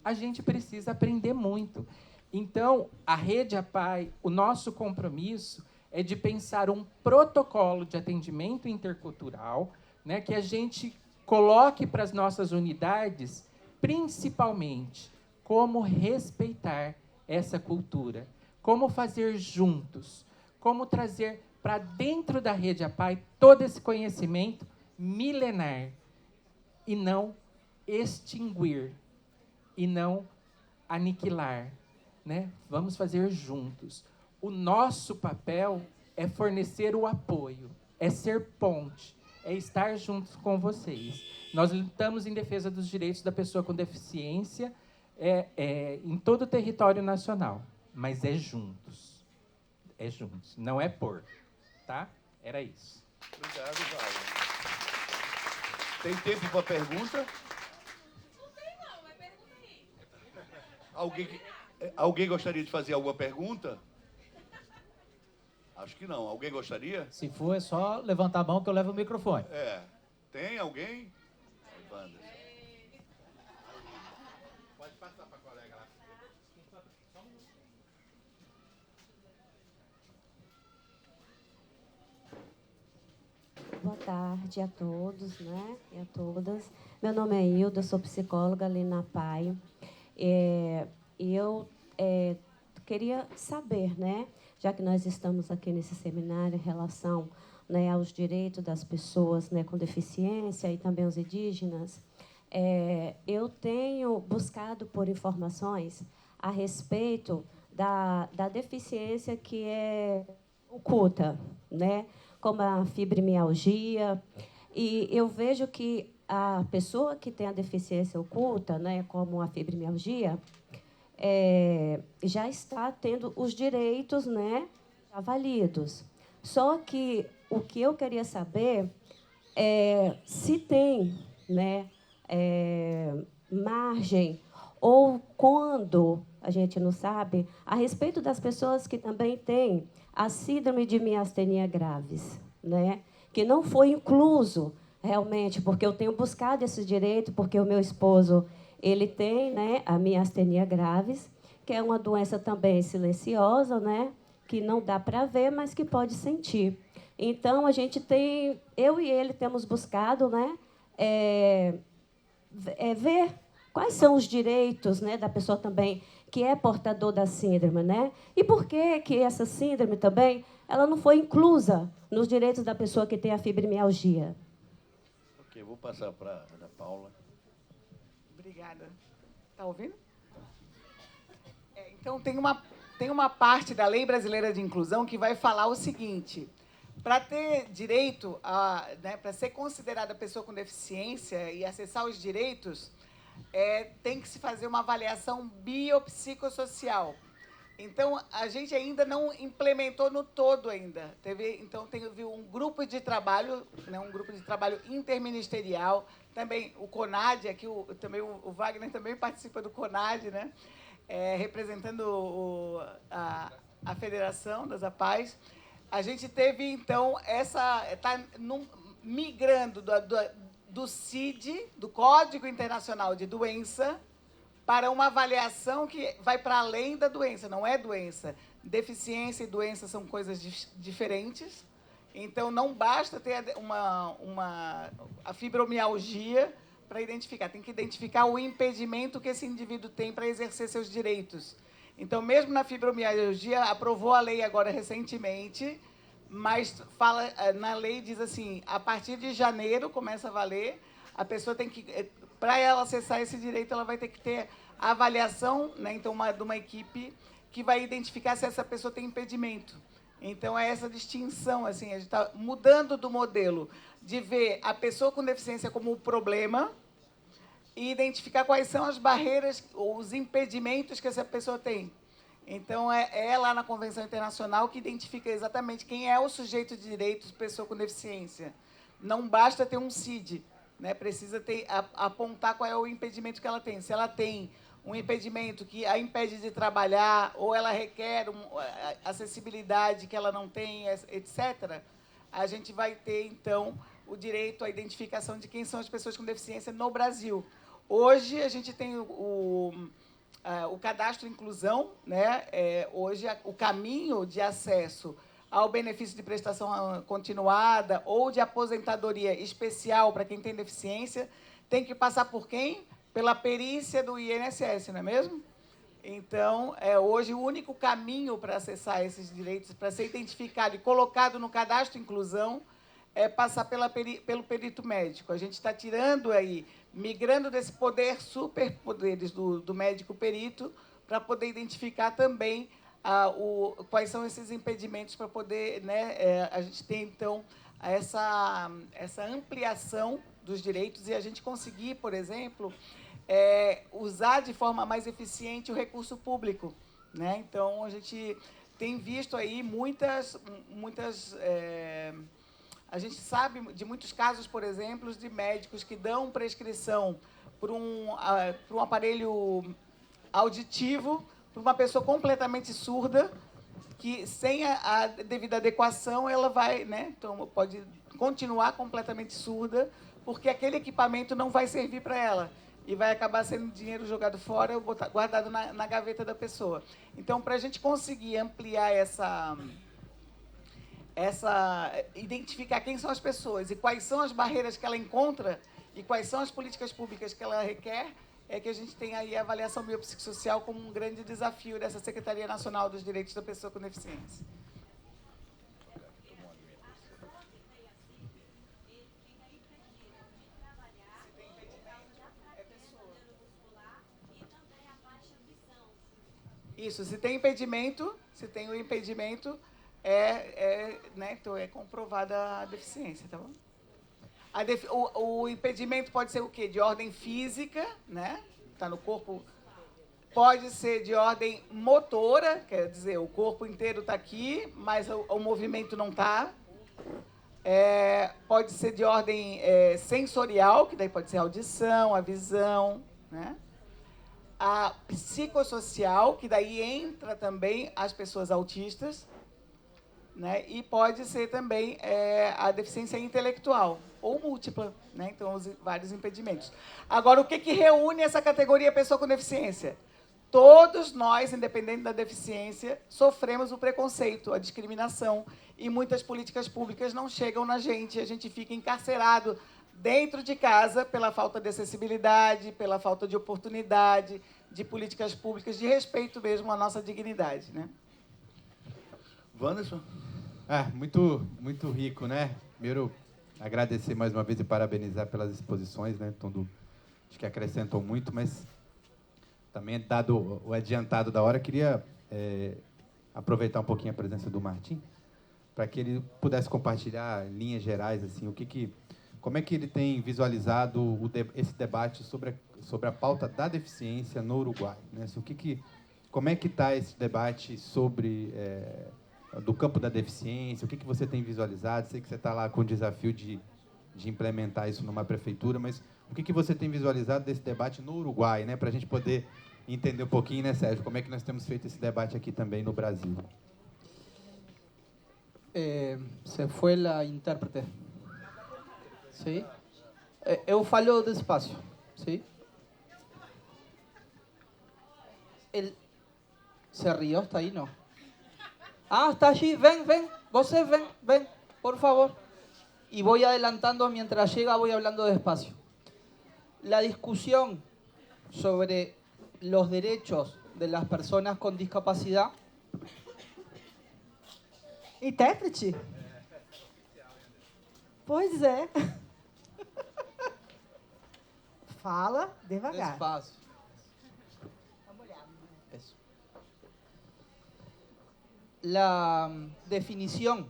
A gente precisa aprender muito. Então, a Rede APAE, o nosso compromisso é de pensar um protocolo de atendimento intercultural, né, que a gente coloque para as nossas unidades, principalmente, como respeitar essa cultura, como fazer juntos, como trazer para dentro da Rede APAE todo esse conhecimento milenar e não extinguir, e não aniquilar, né? Vamos fazer juntos. O nosso papel é fornecer o apoio, é ser ponte, é estar juntos com vocês. Nós lutamos em defesa dos direitos da pessoa com deficiência em todo o território nacional, mas é juntos. É juntos, não é por, tá? Era isso. Obrigado, Wagner. Tem tempo para pergunta? Não tem não, mas pergunta aí. Alguém gostaria de fazer alguma pergunta? Acho que não. Alguém gostaria? Se for, é só levantar a mão que eu levo o microfone. Tem alguém? Wander. Pode passar para a colega lá. Boa tarde a todos, né, e a todas. Meu nome é Hilda, sou psicóloga ali na APAE. Eu queria saber, né, já que nós estamos aqui nesse seminário em relação, né, aos direitos das pessoas, né, com deficiência e também os indígenas, eu tenho buscado por informações a respeito da deficiência que é oculta, né, como a fibromialgia, e eu vejo que a pessoa que tem a deficiência oculta, né, como a fibromialgia, já está tendo os direitos, né, já validos. Só que o que eu queria saber é se tem, né, margem, ou quando, a gente não sabe, a respeito das pessoas que também têm a síndrome de miastenia graves, né, que não foi incluso realmente, porque eu tenho buscado esse direito, porque o meu esposo ele tem, né, a miastenia graves, que é uma doença também silenciosa, né, que não dá para ver, mas que pode sentir. Então, a gente tem, eu e ele temos buscado, né, ver quais são os direitos, né, da pessoa também que é portador da síndrome, né? E por que essa síndrome também ela não foi inclusa nos direitos da pessoa que tem a fibromialgia? Ok, vou passar para a Ana Paula. Obrigada. Está ouvindo? Então, tem uma parte da Lei Brasileira de Inclusão que vai falar o seguinte: para ter direito, né, para ser considerada pessoa com deficiência e acessar os direitos, tem que se fazer uma avaliação biopsicossocial. Então, a gente ainda não implementou no todo ainda. Teve um grupo de trabalho, né, um grupo de trabalho interministerial, também o CONAD, aqui também o Wagner também participa do CONAD, né, representando a Federação das APAES. A gente teve, então, está migrando do CID, do Código Internacional de Doença, para uma avaliação que vai para além da doença, não é doença. Deficiência e doença são coisas diferentes. Então, não basta ter a fibromialgia para identificar. Tem que identificar o impedimento que esse indivíduo tem para exercer seus direitos. Então, mesmo na fibromialgia, aprovou a lei agora recentemente, mas fala, na lei diz assim, a partir de janeiro começa a valer, a pessoa tem que, para ela acessar esse direito, ela vai ter que ter a avaliação, né, então, de uma equipe que vai identificar se essa pessoa tem impedimento. Então, é essa distinção, assim, a gente está mudando do modelo de ver a pessoa com deficiência como um problema e identificar quais são as barreiras ou os impedimentos que essa pessoa tem. Então, é lá na Convenção Internacional que identifica exatamente quem é o sujeito de direitos pessoa com deficiência. Não basta ter um CID, né? Precisa apontar qual é o impedimento que ela tem. Se ela tem um impedimento que a impede de trabalhar, ou ela requer acessibilidade que ela não tem, etc., a gente vai ter, então, o direito à identificação de quem são as pessoas com deficiência no Brasil. Hoje, a gente tem o cadastro inclusão, né? Hoje, o caminho de acesso ao benefício de prestação continuada ou de aposentadoria especial para quem tem deficiência, tem que passar por quem? Pela perícia do INSS, não é mesmo? Então, hoje, o único caminho para acessar esses direitos, para ser identificado e colocado no cadastro inclusão, é passar pelo perito médico. A gente está tirando aí, migrando desse poder, superpoderes do médico perito, para poder identificar também quais são esses impedimentos para poder, né, a gente ter, então, essa ampliação dos direitos e a gente conseguir, por exemplo, usar de forma mais eficiente o recurso público, né? Então, a gente tem visto aí a gente sabe de muitos casos, por exemplo, de médicos que dão prescrição por um aparelho auditivo para uma pessoa completamente surda, que sem a devida adequação ela vai, né? Então, pode continuar completamente surda, porque aquele equipamento não vai servir para ela e vai acabar sendo dinheiro jogado fora ou guardado na gaveta da pessoa. Então, para a gente conseguir ampliar identificar quem são as pessoas e quais são as barreiras que ela encontra e quais são as políticas públicas que ela requer, é que a gente tem aí a avaliação biopsicossocial como um grande desafio dessa Secretaria Nacional dos Direitos da Pessoa com Deficiência. Isso, se tem o impedimento, né, então é comprovada a deficiência, tá bom? O impedimento pode ser o quê? De ordem física, né? Está no corpo. Pode ser de ordem motora, quer dizer, o corpo inteiro está aqui, mas o movimento não está. Pode ser de ordem sensorial, que daí pode ser a audição, a visão, né? A psicossocial, que daí entra também as pessoas autistas, né? E pode ser também a deficiência intelectual ou múltipla, né? Então, os vários impedimentos. Agora, o que reúne essa categoria pessoa com deficiência? Todos nós, independente da deficiência, sofremos o preconceito, a discriminação, e muitas políticas públicas não chegam na gente, a gente fica encarcerado dentro de casa pela falta de acessibilidade, pela falta de oportunidade, de políticas públicas, de respeito mesmo à nossa dignidade, né? Wanderson? Muito rico, né? Primeiro, agradecer mais uma vez e parabenizar pelas exposições, né? Acho que acrescentam muito, mas também, dado o adiantado da hora, queria aproveitar um pouquinho a presença do Martim, para que ele pudesse compartilhar em linhas gerais, assim, como é que ele tem visualizado esse debate sobre a pauta da deficiência no Uruguai, né? Assim, como é que está esse debate sobre do campo da deficiência? O que você tem visualizado? Sei que você está lá com o desafio de implementar isso numa prefeitura, mas o que você tem visualizado desse debate no Uruguai, né? Para a gente poder entender um pouquinho, né, Sérgio, como é que nós temos feito esse debate aqui também no Brasil. Se foi a intérprete. ¿Sí? Eu falo despacio. ¿Sí? ¿Se rió? ¿Está ahí? No. Ah, está allí. Ven. Você, ven, por favor. Y voy adelantando mientras llega, voy hablando despacio. La discusión sobre los derechos de las personas con discapacidad. Intérprete? Pois é. Fala devagar. Despacio. Eso. La definición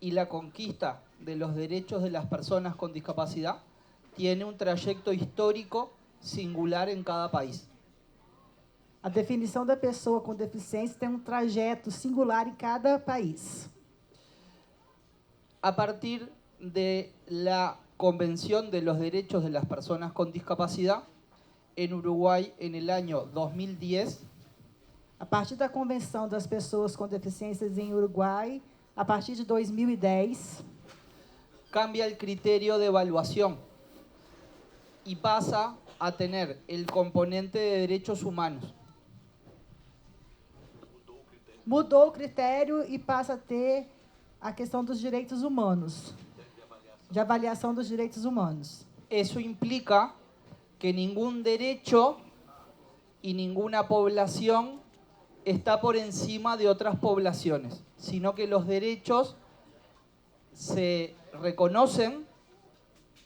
y la conquista de los derechos de las personas con discapacidad tiene un trayecto histórico singular en cada país. A definição da pessoa com deficiência tem um trajeto singular em cada país. A partir de la Convención de los Derechos de las Personas con Discapacidad, en Uruguay en el año 2010, a partir da Convenção das Pessoas com Deficiências em Uruguai, a partir de 2010, cambia el criterio de evaluación y pasa a tener el componente de derechos humanos. mudou o critério e passa a ter a questão dos direitos humanos, de avaliação dos direitos humanos. Eso implica que ningún derecho y ninguna población está por encima de otras poblaciones, sino que los derechos se reconocen,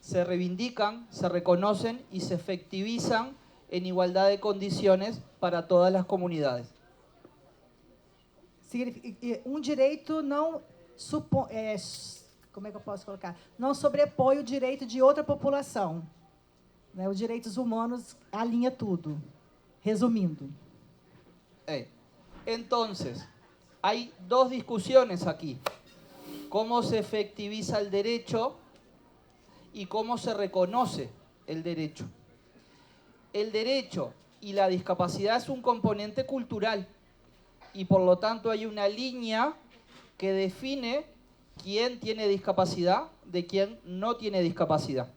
se reivindican, se reconocen y se efectivizan en igualdad de condiciones para todas las comunidades. Direito não como é que eu posso colocar? Não sobrepõe o direito de outra população. Né? Os direitos humanos alinha tudo. Resumindo. Entonces, hay dos discusiones aquí. Cómo se efectiviza el derecho y cómo se reconoce el derecho. El derecho y la discapacidad es un componente cultural y por lo tanto hay una línea que define quién tiene discapacidad de quién no tiene discapacidad.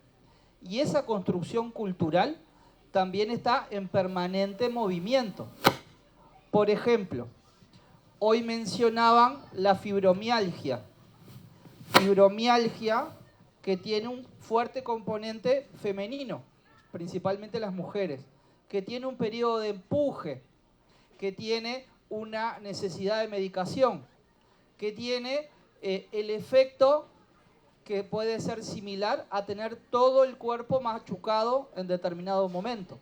Y esa construcción cultural también está en permanente movimiento. Por ejemplo, hoy mencionaban la fibromialgia. Fibromialgia que tiene un fuerte componente femenino, principalmente las mujeres, que tiene un periodo de empuje, que tiene una necesidad de medicación, que tiene el efecto que puede ser similar a tener todo el cuerpo machucado en determinado momento.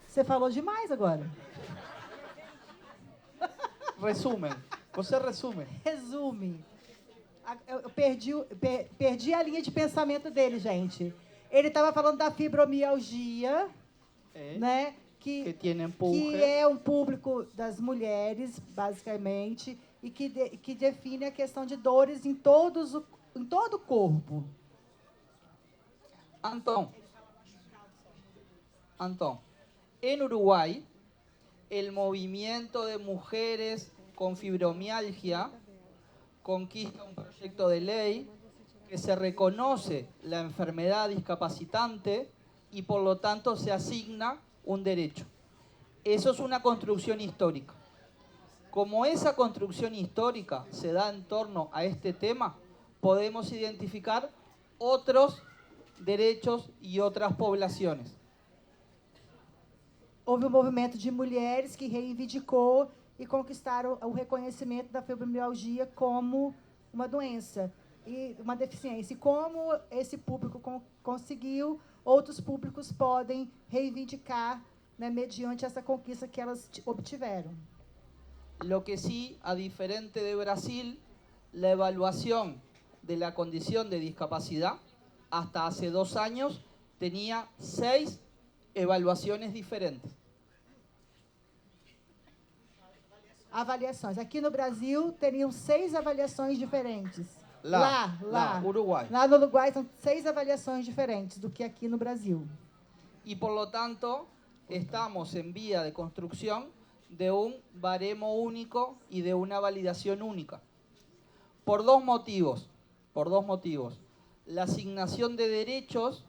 Você falou demais agora. Resumen. Você resume. Resume. Eu perdi a linha de pensamento dele, gente. Ele estava falando da fibromialgia, né? Que é um público das mulheres, basicamente, e que define a questão de dores em todo o corpo. Antón, en Uruguay, el movimiento de mujeres con fibromialgia conquista un proyecto de ley que se reconoce la enfermedad discapacitante y por lo tanto se asigna un derecho. Eso es una construcción histórica. Como esa construcción histórica se da en torno a este tema, podemos identificar otros derechos y otras poblaciones. Houve um movimento de mulheres que reivindicou e conquistaram o reconhecimento da fibromialgia como uma doença e uma deficiência. E como esse público conseguiu, outros públicos podem reivindicar, né, mediante essa conquista que elas obtiveram. Lo que sí, a diferente de Brasil, la evaluación de la condición de discapacidad hasta hace 2 años tenía 6 evaluaciones diferentes. Avaliações. Aqui no Brasil, teriam 6 avaliações diferentes. Lá, Uruguay. Lá no Uruguai, são 6 avaliações diferentes do que aqui no Brasil. Y por lo tanto, estamos en vía de construcción de un baremo único y de una validación única. Por dos motivos. La asignación de derechos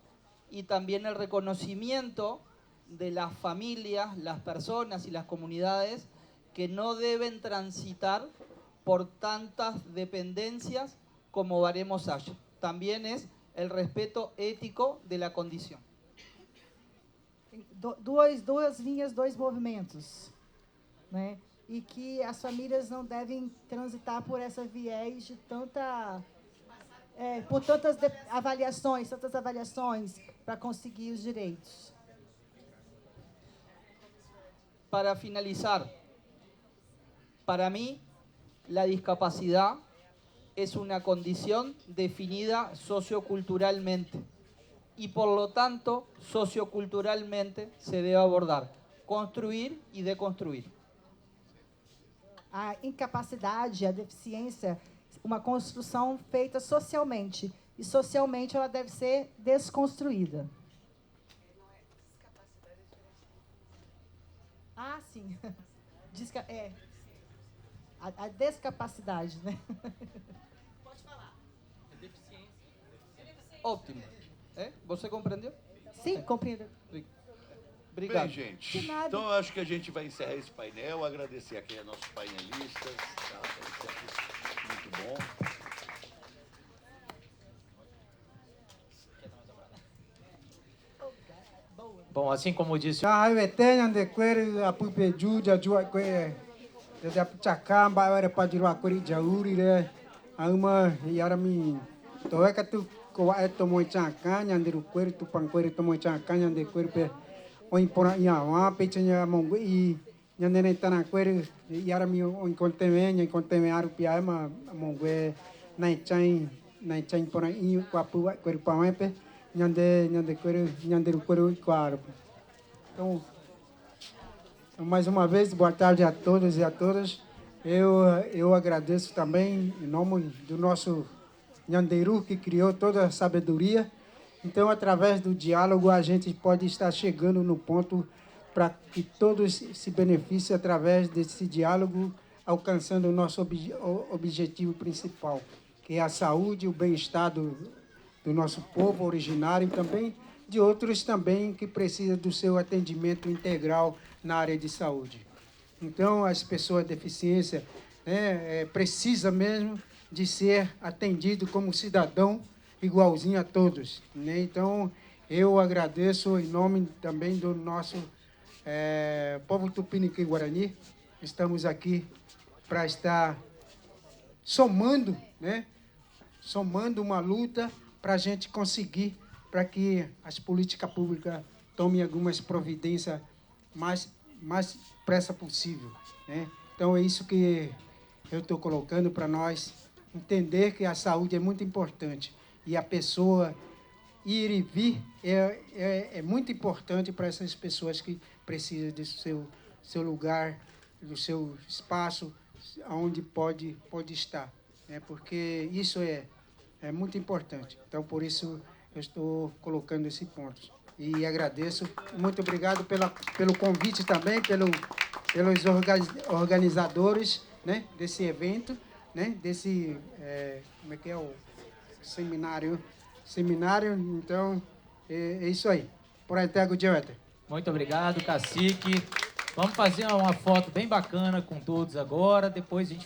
y también el reconocimiento de las familias, las personas y las comunidades que no deben transitar por tantas dependencias como baremos haya. También es el respeto ético de la condición. Duas linhas, 2 movimentos, né? E que as famílias não devem transitar por essa viés de por tantas avaliações para conseguir os direitos. Para finalizar, para mí, la discapacidad es una condición definida socioculturalmente y por lo tanto, socioculturalmente se debe abordar, construir y deconstruir. A incapacidade, a deficiência, uma construção feita socialmente, e socialmente ela deve ser desconstruída. assim, a descapacidade, né? Pode falar. Deficiência. Ótimo. Você compreendeu? Sim, compreendo. Obrigado. Bem, gente, então eu acho que a gente vai encerrar esse painel, agradecer aqui a nossos painelistas, tá? Muito bom. Bom, assim como disse Ah, eu tenho de querer a pupeju de ajua que de apchacamba era para diru a cori jauri né. A uma yarami to é que tu ko é tomo chancanha de querer tu panqueiro tomo chancanha de querer pe o impora ia uma pechanya mongo e nyane tana querer yarami o encontreme aru pia ma mongo na chain por aí com a pua querer pa mepe nyande querer claro. Então, mais uma vez, boa tarde a todos e a todas. Eu agradeço também em nome do nosso Nhanderu, que criou toda a sabedoria. Então, através do diálogo, a gente pode estar chegando no ponto para que todos se beneficiem através desse diálogo, alcançando o nosso objetivo principal, que é a saúde e o bem-estar do nosso povo originário e também de outros também que precisam do seu atendimento integral na área de saúde. Então, as pessoas com deficiência precisa mesmo de ser atendido como cidadão igualzinho a todos, né? Então, eu agradeço em nome também do nosso povo Tupiniquim-Guarani. Estamos aqui para estar somando, né? Somando uma luta para a gente conseguir, para que as políticas públicas tomem algumas providências mais pressa possível, né? Então, é isso que eu estou colocando para nós entender que a saúde é muito importante e a pessoa ir e vir é muito importante para essas pessoas que precisam do seu lugar, do seu espaço, onde pode estar, né? Porque isso é muito importante. Então, por isso, eu estou colocando esse ponto. E agradeço. Muito obrigado pelo convite também, pelos organizadores, né, desse evento, né, desse, como é que é o seminário? Então, é isso aí. Por aí, Tego Diante. Muito obrigado, cacique. Vamos fazer uma foto bem bacana com todos agora, depois a gente